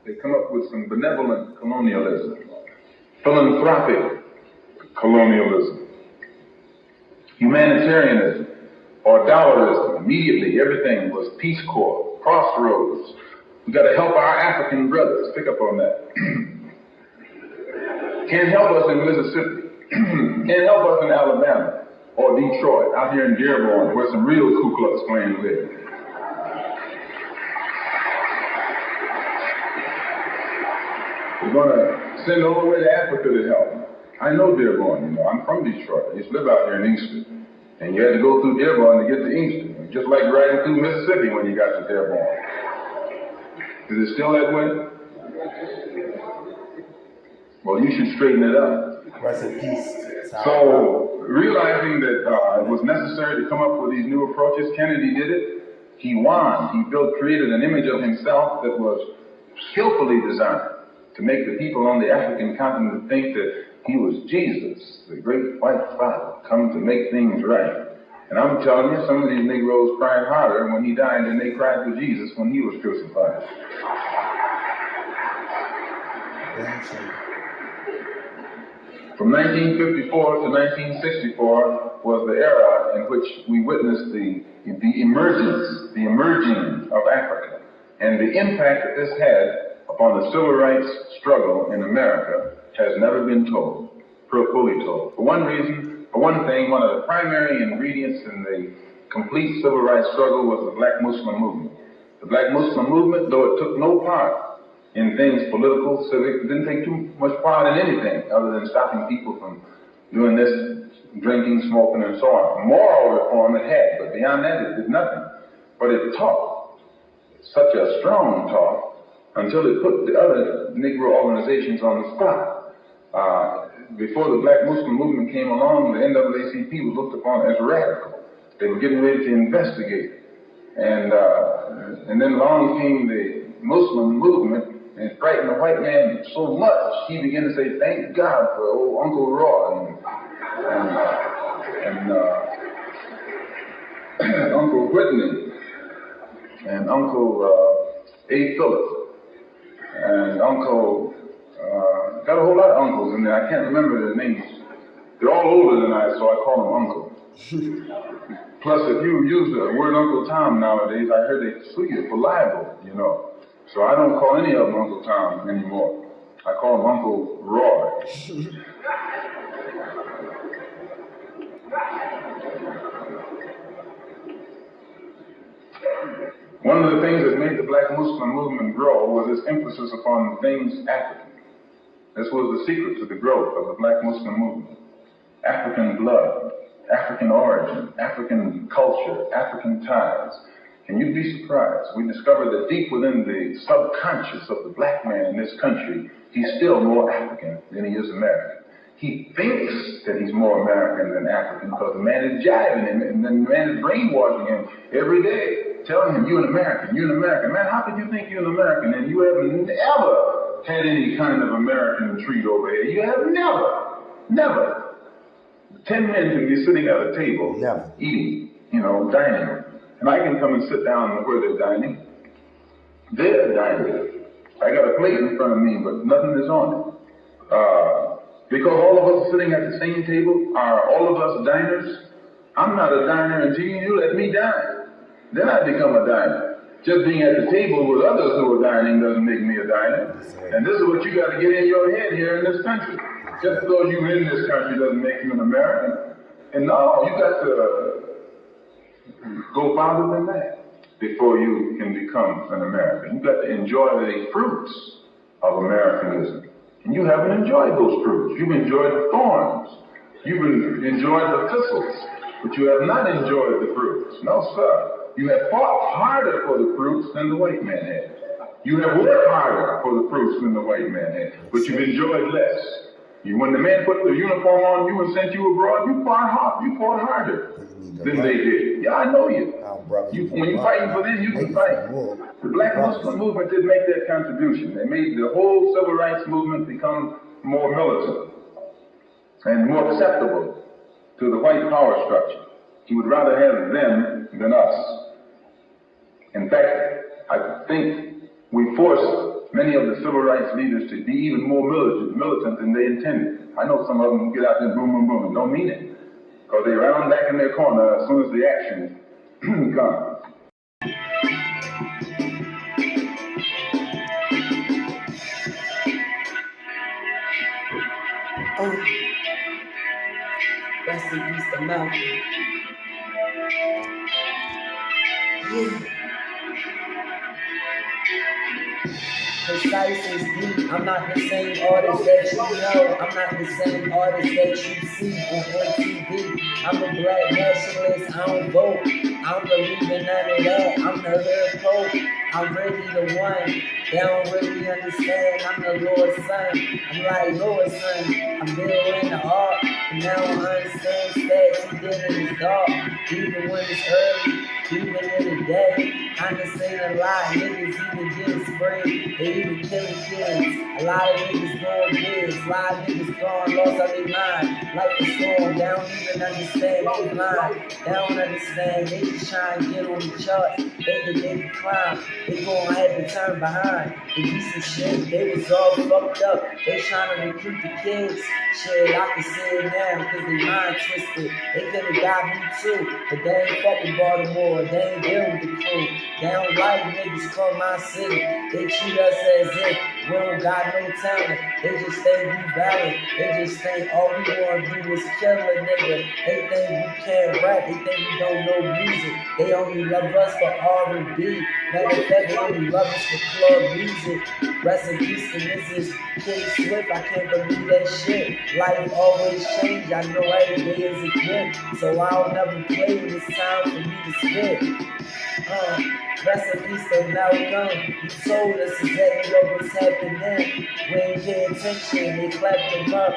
They come up with some benevolent colonialism, philanthropic colonialism, humanitarianism, or dollarism. Immediately, everything was Peace Corps, Crossroads. We got to help our African brothers. Pick up on that. Can't help us in Mississippi. Can't help us in Alabama or Detroit, out here in Dearborn, where some real Ku Klux Klan live. We're going to send all the way to Africa to help. I know Dearborn, I'm from Detroit. I used to live out here in Inkster. And you had to go through Dearborn to get to Inkster. Just like riding through Mississippi when you got to Dearborn. Is it still that way? Well, you should straighten it up. Rest in peace. So, realizing that it was necessary to come up with these new approaches, Kennedy did it. He won. He created an image of himself that was skillfully designed to make the people on the African continent think that he was Jesus, the great white father, come to make things right. And I'm telling you, some of these Negroes cried harder when he died than they cried for Jesus when he was crucified. From 1954 to 1964 was the era in which we witnessed the emerging of Africa, and the impact that this had upon the civil rights struggle in America has never been fully told. For one thing, one of the primary ingredients in the complete civil rights struggle was the Black Muslim movement. The Black Muslim movement, though it took no part in things political, civic, didn't take too much part in anything other than stopping people from doing this, drinking, smoking, and so on. Moral reform it had, but beyond that it did nothing. But it taught such a strong talk until it put the other Negro organizations on the spot. Before the Black Muslim movement came along, the NAACP was looked upon as radical. They were getting ready to investigate. And then along came the Muslim movement, and it frightened the white man so much, he began to say, thank God for old Uncle Roy and Uncle Whitney and Uncle A. Phillips and Uncle, got a whole lot of uncles in there. I can't remember their names. They're all older than I, so I call them Uncle. Plus, if you use the word Uncle Tom nowadays, I heard they sue you for libel, So I don't call any of them Uncle Tom anymore. I call him Uncle Roy. One of the things that made the Black Muslim movement grow was its emphasis upon things African. This was the secret to the growth of the Black Muslim movement. African blood, African origin, African culture, African ties. And you'd be surprised. We discovered that deep within the subconscious of the black man in this country, he's still more African than he is American. He thinks that he's more American than African because the man is jiving him, and then the man is brainwashing him every day, telling him, you're an American, you're an American. Man, how could you think you're an American and you haven't ever had any kind of American treat over here? You have never. 10 men can be sitting at a table, eating, dining. And I can come and sit down where they're dining. They're dining. I got a plate in front of me, but nothing is on it. Because all of us are sitting at the same table, are all of us diners? I'm not a diner until you let me dine. Then I become a diner. Just being at the table with others who are dining doesn't make me a diner. And this is what you got to get in your head here in this country. Just because you're in this country doesn't make you an American. And no, you got to go farther than that before you can become an American. You've got to enjoy the fruits of Americanism. And you haven't enjoyed those fruits. You've enjoyed the thorns. You've enjoyed the thistles. But you have not enjoyed the fruits. No, sir. You have fought harder for the fruits than the white man had. You have worked harder for the fruits than the white man had. But you've enjoyed less. When the man put the uniform on you and sent you abroad, you fought harder than they did. Yeah, I know you. When you're fighting for them, you can fight. The Black Muslim movement did make that contribution. They made the whole civil rights movement become more militant and more acceptable to the white power structure. He would rather have them than us. In fact, I think we forced many of the civil rights leaders to be even more militant than they intended. I know some of them get out there boom, boom, boom, and don't mean it, because they round back in their corner as soon as the action comes. Rest in peace to Malcolm. Yeah. Precise is deep. I'm not the same artist that you know. I'm not the same artist that you see on MTV. I'm a black nationalist. I don't vote. I don't believe in none of that. I'm the hood pope. I'm really the one. They don't really understand. I'm the Lord's son. I'm like Lord's son. I'm building the art. And now I understand stats. He did in his dark. Even when it's early. Even in the day. I done seen a lot. Niggas even getting sprayed. They even killing kids. A lot of niggas going biz. A lot of niggas gone, lost out their mind. Like a storm, they don't even understand they blind. They don't understand, they just try and get on the charts. They can climb, they gon' have to turn behind. The decent shit, they was all fucked up. They trying to recruit the kids. Shit, I can see it now, cause they mind twisted. They could've got me too, but they ain't fucking Baltimore. They ain't dealing with the crew. They don't like niggas from my city. They treat us as if we don't got no talent. They just think we valid. They just think all we wanna do is kill a nigga. They think we can't rap. They think we don't know music. They only love us for R&B. Matter of fact, they only love us for club music. Rest in peace to Mrs. King Swift. I can't believe that shit. Life always change. I know every day is a gift. So I'll never play when it's time for me to spit. Rest in peace to Malcolm. He told us exactly what was happening. We ain't pay attention, they clapped him up.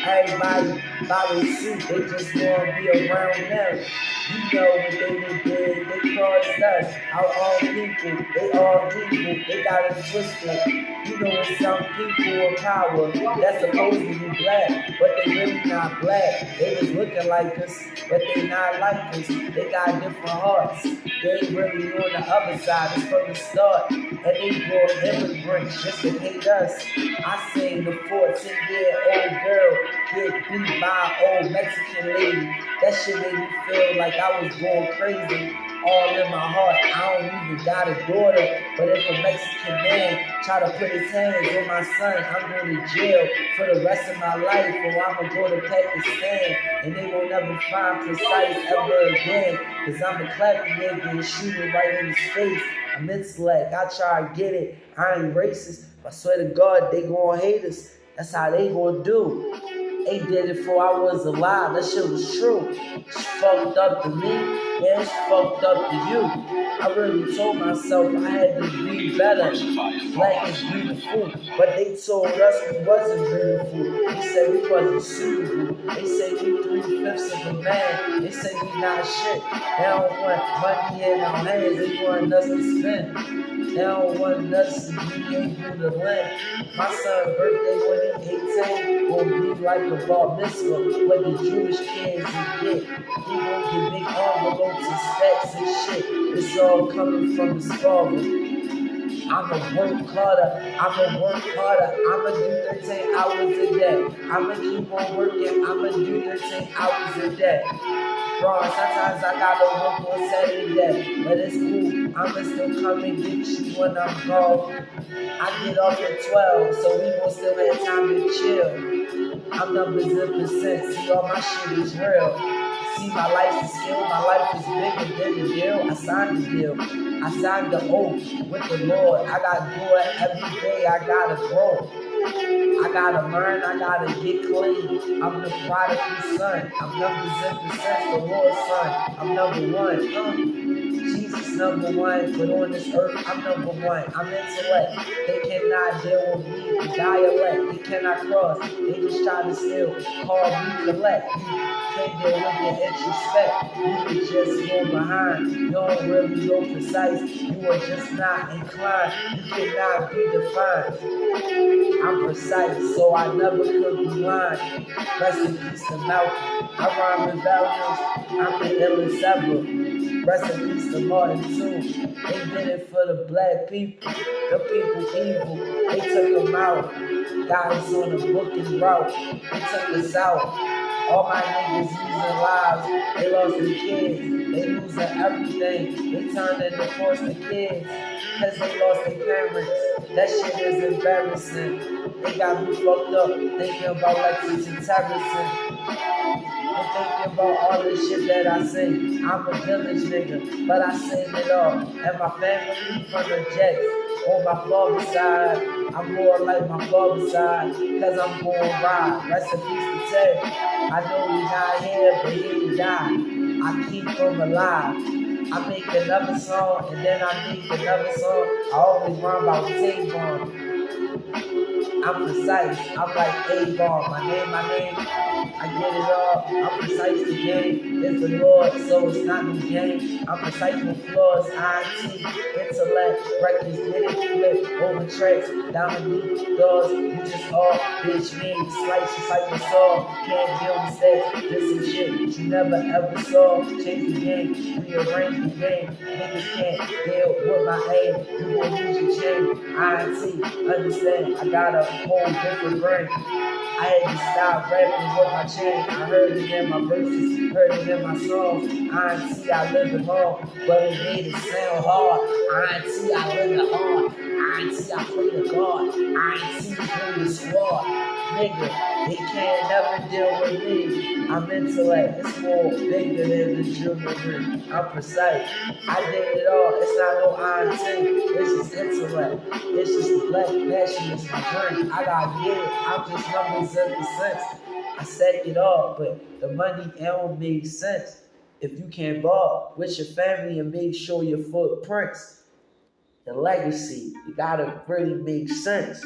Everybody followed suit, they just wanna be around them. You know what they did, they crossed us. Our own people, they all equal, they got us twisted. You know what some people in power that's supposed to be black, but they really not black. They was looking like us, but they not like us. They got different hearts. They really on the other side, it's from the start. And they brought immigrants just to hate us. I seen the 14-year-old girl get beat by an old Mexican lady. That shit made me feel like I was going crazy. All in my heart, I don't even got a daughter. But if a Mexican man try to put his hands on my son, I'm going to jail for the rest of my life. Or I'm going to go to Pakistan and they won't never find Precise ever again. Cause I'm a clap nigga and shoot him right in his face. I'm intellect, I try to get it. I ain't racist. I swear to God, they gon' hate us. That's how they gon' do. They did it before I was alive. That shit was true. It's fucked up to me. Yeah, it's fucked up to you. I really told myself I had to be better. Black is beautiful. But they told us we wasn't beautiful. They said we wasn't suitable. They said we 3/5 of a man. They said we not shit. They don't want money in our hands. They want us to spend. They don't want us to be able to lend. My son's birthday when he's 18 will be like a bar mitzvah, what the Jewish kids get. He won't get big envelopes and stacks and shit. It's all coming from his father. I'ma work harder, I'ma do 13 hours a day. I'ma keep on working, I'ma do 13 hours a day. Bro, sometimes I gotta work on Saturday, but it's cool. I'ma still come and get you when I'm gone. I get off at 12, so we gon' still have time to chill. I'm numbers in percent, see all my shit is real. See my life is skill, my life is bigger than the deal. I signed the deal, I signed the oath with the Lord. I gotta do it every day, I gotta grow. I gotta learn, I gotta get clean. I'm the prodigal son, I'm numbers in percent, the Lord's son. I'm number one. Jesus number one, but on this earth I'm number one. I'm intellect. They cannot deal with me. The dialect, they cannot cross. They just try to still call me collect. You can't deal with your introspect. You can just go behind. You don't really go precise. You are just not inclined. You cannot be defined. I'm precise, so I never could be lying. Rest in peace to Malcolm. I rhyme in values. I'm the illest ever. Rest in peace to Martin too. They did it for the black people. The people evil. They took them out. Got us on a booking route. They took us out. All my niggas losing lives. They lost their kids. They losing everything. They turned into foster kids. Cause they lost their parents. That shit is embarrassing. They got me fucked up thinking about Lexington Terracing. And thinking about all the shit that I say. I'm a village nigga, but I seen it all. And my family from the Jets. On my father's side, I'm more like my father's side, cause I'm going ride. Rest in peace to Ted. I know he not here, but he died. I keep him alive. I make another song, and then I make another song. I always rhyme about Tavon. I'm precise, I'm like Avon. My name, I get it all. I'm precise, the game is the Lord, so it's not no game. I'm precise with flaws, IT, intellect, records, get it, flip, over tracks, down the doors, you just all, bitch, me, slice just like a saw. Can't deal with sex, this some shit you never ever saw. Change the game, rearrange the game. Niggas can't deal with my aim, you gon' use your chain. IT, understand, I got a whole different brain. I had to stop rapping with my chain. I heard it in my verses, heard it in my songs. I ain't see I live it hard, but it made it sound hard. I ain't see I live it hard. I ain't see I play the guard. I ain't see play the squad. Nigga, they can't never deal with me. I'm intellect, it's more bigger than the jewelry. I'm precise, I did it all. It's not no IT, it's just intellect. It's just the black nationalist, my dream. I gotta get it, I'm just numbers and percents. I said it all, but the money don't make sense. If you can't ball with your family and make sure your footprints, the legacy, you gotta really make sense.